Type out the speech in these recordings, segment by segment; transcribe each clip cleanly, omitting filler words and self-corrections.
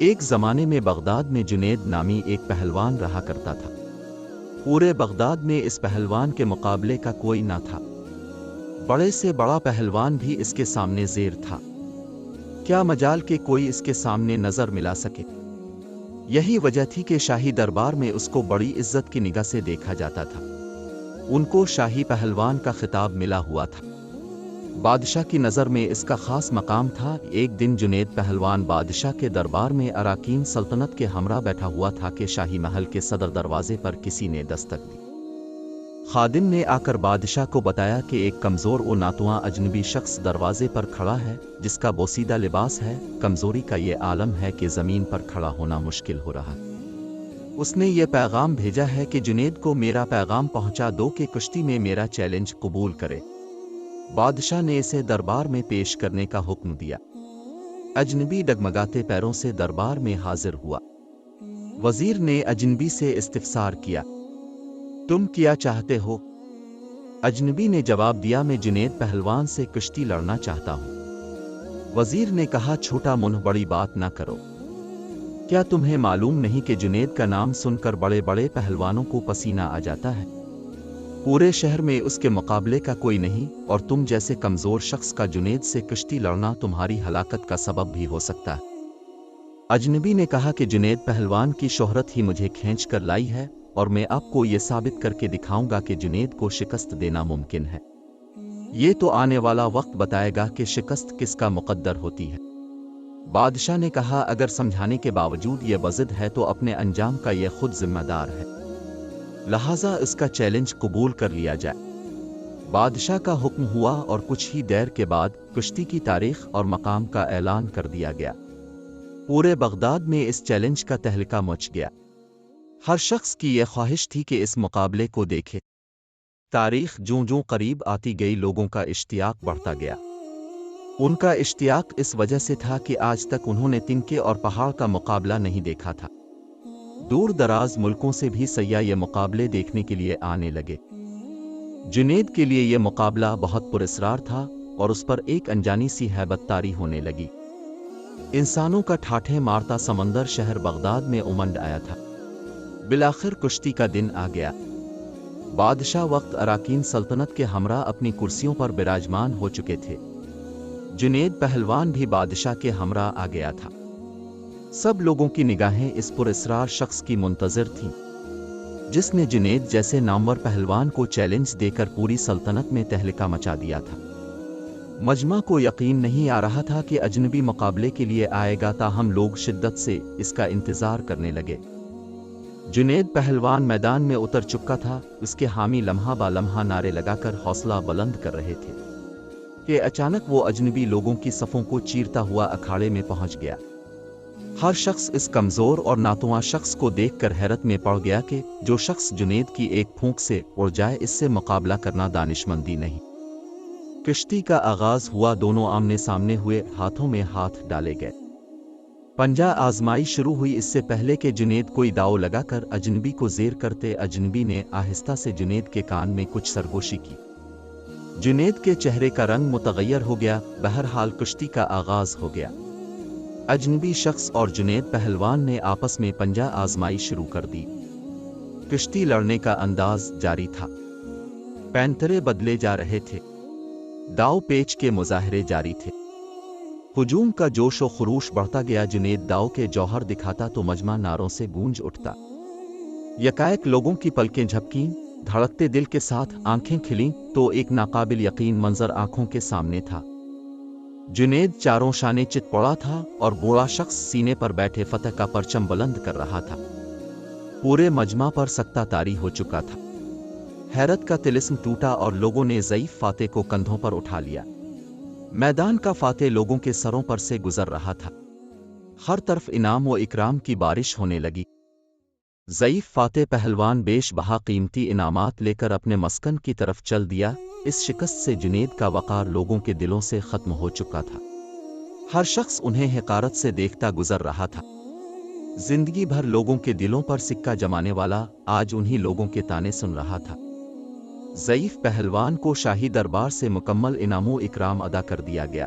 ایک زمانے میں بغداد میں جنید نامی ایک پہلوان رہا کرتا تھا۔ پورے بغداد میں اس پہلوان کے مقابلے کا کوئی نہ تھا۔ بڑے سے بڑا پہلوان بھی اس کے سامنے زیر تھا۔ کیا مجال کہ کوئی اس کے سامنے نظر ملا سکے۔ یہی وجہ تھی کہ شاہی دربار میں اس کو بڑی عزت کی نگاہ سے دیکھا جاتا تھا۔ ان کو شاہی پہلوان کا خطاب ملا ہوا تھا۔ بادشاہ کی نظر میں اس کا خاص مقام تھا۔ ایک دن جنید پہلوان بادشاہ کے دربار میں اراکین سلطنت کے ہمراہ بیٹھا ہوا تھا کہ شاہی محل کے صدر دروازے پر کسی نے دستک دی۔ خادم نے آ کر بادشاہ کو بتایا کہ ایک کمزور و ناتواں اجنبی شخص دروازے پر کھڑا ہے، جس کا بوسیدہ لباس ہے۔ کمزوری کا یہ عالم ہے کہ زمین پر کھڑا ہونا مشکل ہو رہا ہے۔ اس نے یہ پیغام بھیجا ہے کہ جنید کو میرا پیغام پہنچا دو کہ کشتی میں میرا چیلنج قبول کرے۔ بادشاہ نے اسے دربار میں پیش کرنے کا حکم دیا۔ اجنبی ڈگمگاتے پیروں سے دربار میں حاضر ہوا۔ وزیر نے اجنبی سے استفسار کیا، تم کیا چاہتے ہو؟ اجنبی نے جواب دیا، میں جنید پہلوان سے کشتی لڑنا چاہتا ہوں۔ وزیر نے کہا، چھوٹا منہ بڑی بات نہ کرو۔ کیا تمہیں معلوم نہیں کہ جنید کا نام سن کر بڑے بڑے پہلوانوں کو پسینہ آ جاتا ہے؟ پورے شہر میں اس کے مقابلے کا کوئی نہیں، اور تم جیسے کمزور شخص کا جنید سے کشتی لڑنا تمہاری ہلاکت کا سبب بھی ہو سکتا ہے۔ اجنبی نے کہا کہ جنید پہلوان کی شہرت ہی مجھے کھینچ کر لائی ہے، اور میں آپ کو یہ ثابت کر کے دکھاؤں گا کہ جنید کو شکست دینا ممکن ہے۔ یہ تو آنے والا وقت بتائے گا کہ شکست کس کا مقدر ہوتی ہے۔ بادشاہ نے کہا، اگر سمجھانے کے باوجود یہ بضد ہے تو اپنے انجام کا یہ خود ذمہ دار ہے، لہٰذا اس کا چیلنج قبول کر لیا جائے۔ بادشاہ کا حکم ہوا اور کچھ ہی دیر کے بعد کشتی کی تاریخ اور مقام کا اعلان کر دیا گیا۔ پورے بغداد میں اس چیلنج کا تہلکہ مچ گیا۔ ہر شخص کی یہ خواہش تھی کہ اس مقابلے کو دیکھے۔ تاریخ جوں جوں قریب آتی گئی، لوگوں کا اشتیاق بڑھتا گیا۔ ان کا اشتیاق اس وجہ سے تھا کہ آج تک انہوں نے تنکے اور پہاڑ کا مقابلہ نہیں دیکھا تھا۔ دور دراز ملکوں سے بھی سیاح یہ مقابلے دیکھنے کے لیے آنے لگے۔ جنید کے لیے یہ مقابلہ بہت پراسرار تھا، اور اس پر ایک انجانی سی ہیبت طاری ہونے لگی۔ انسانوں کا ٹھاٹھے مارتا سمندر شہر بغداد میں امنڈ آیا تھا۔ بالآخر کشتی کا دن آ گیا۔ بادشاہ وقت اراکین سلطنت کے ہمراہ اپنی کرسیوں پر براجمان ہو چکے تھے۔ جنید پہلوان بھی بادشاہ کے ہمراہ آ گیا تھا۔ سب لوگوں کی نگاہیں اس پراسرار شخص کی منتظر تھیں، جس نے جنید جیسے نامور پہلوان کو چیلنج دے کر پوری سلطنت میں تہلکہ مچا دیا تھا۔ مجمع کو یقین نہیں آ رہا تھا کہ اجنبی مقابلے کے لیے آئے گا، تاہم لوگ شدت سے اس کا انتظار کرنے لگے۔ جنید پہلوان میدان میں اتر چکا تھا۔ اس کے حامی لمحہ با لمحہ نعرے لگا کر حوصلہ بلند کر رہے تھے کہ اچانک وہ اجنبی لوگوں کی صفوں کو چیرتا ہوا اکھاڑے میں پہنچ گیا۔ ہر شخص اس کمزور اور ناتواں شخص کو دیکھ کر حیرت میں پڑ گیا کہ جو شخص جنید کی ایک پھونک سے اڑ جائے، اس سے مقابلہ کرنا دانشمندی نہیں۔ کشتی کا آغاز ہوا، دونوں آمنے سامنے ہوئے، ہاتھوں میں ہاتھ ڈالے گئے۔ پنجہ آزمائی شروع ہوئی۔ اس سے پہلے کہ جنید کوئی داؤ لگا کر اجنبی کو زیر کرتے، اجنبی نے آہستہ سے جنید کے کان میں کچھ سرگوشی کی۔ جنید کے چہرے کا رنگ متغیر ہو گیا۔ بہرحال کشتی کا آغاز ہو گیا۔ اجنبی شخص اور جنید پہلوان نے آپس میں پنجہ آزمائی شروع کر دی۔ کشتی لڑنے کا انداز جاری تھا۔ پینترے بدلے جا رہے تھے۔ داؤ پیچ کے مظاہرے جاری تھے۔ ہجوم کا جوش و خروش بڑھتا گیا۔ جنید داؤ کے جوہر دکھاتا تو مجمع نعروں سے گونج اٹھتا۔ یکایک لوگوں کی پلکیں جھپکیں، دھڑکتے دل کے ساتھ آنکھیں کھلیں تو ایک ناقابل یقین منظر آنکھوں کے سامنے تھا۔ جنید چاروں شانے چت پڑا تھا، اور بوڑھا شخص سینے پر بیٹھے فتح کا پرچم بلند کر رہا تھا۔ پورے مجمع پر سکتہ طاری ہو چکا تھا۔ حیرت کا طلسم ٹوٹا اور لوگوں نے ضعیف فاتح کو کندھوں پر اٹھا لیا۔ میدان کا فاتح لوگوں کے سروں پر سے گزر رہا تھا۔ ہر طرف انعام و اکرام کی بارش ہونے لگی۔ ضعیف فاتح پہلوان بیش بہا قیمتی انعامات لے کر اپنے مسکن کی طرف چل دیا۔ اس شکست سے جنید کا وقار لوگوں کے دلوں سے ختم ہو چکا تھا۔ ہر شخص انہیں حقارت سے دیکھتا گزر رہا تھا۔ زندگی بھر لوگوں کے دلوں پر سکہ جمانے والا آج انہی لوگوں کے تانے سن رہا تھا۔ ضعیف پہلوان کو شاہی دربار سے مکمل انعام و اکرام ادا کر دیا گیا۔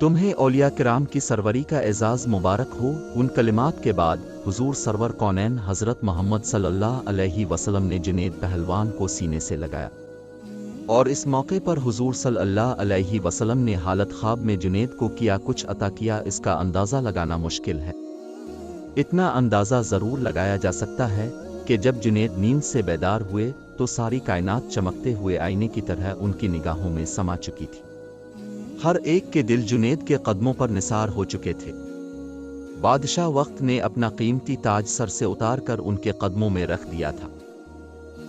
تمہیں اولیاء کرام کی سروری کا اعزاز مبارک ہو۔ ان کلمات کے بعد حضور سرور کونین حضرت محمد صلی اللہ علیہ وسلم نے جنید پہلوان کو سینے سے لگایا، اور اس موقع پر حضور صلی اللہ علیہ وسلم نے حالت خواب میں جنید کو کیا کچھ عطا کیا، اس کا اندازہ لگانا مشکل ہے۔ اتنا اندازہ ضرور لگایا جا سکتا ہے کہ جب جنید نیند سے بیدار ہوئے تو ساری کائنات چمکتے ہوئے آئینے کی طرح ان کی نگاہوں میں سما چکی تھی۔ ہر ایک کے دل جنید کے قدموں پر نثار ہو چکے تھے۔ بادشاہ وقت نے اپنا قیمتی تاج سر سے اتار کر ان کے قدموں میں رکھ دیا تھا۔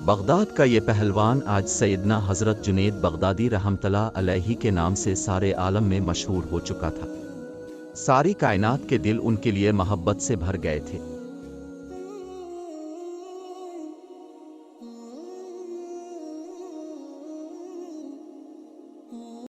بغداد کا یہ پہلوان آج سیدنا حضرت جنید بغدادی رحمۃ اللہ علیہ کے نام سے سارے عالم میں مشہور ہو چکا تھا۔ ساری کائنات کے دل ان کے لیے محبت سے بھر گئے تھے۔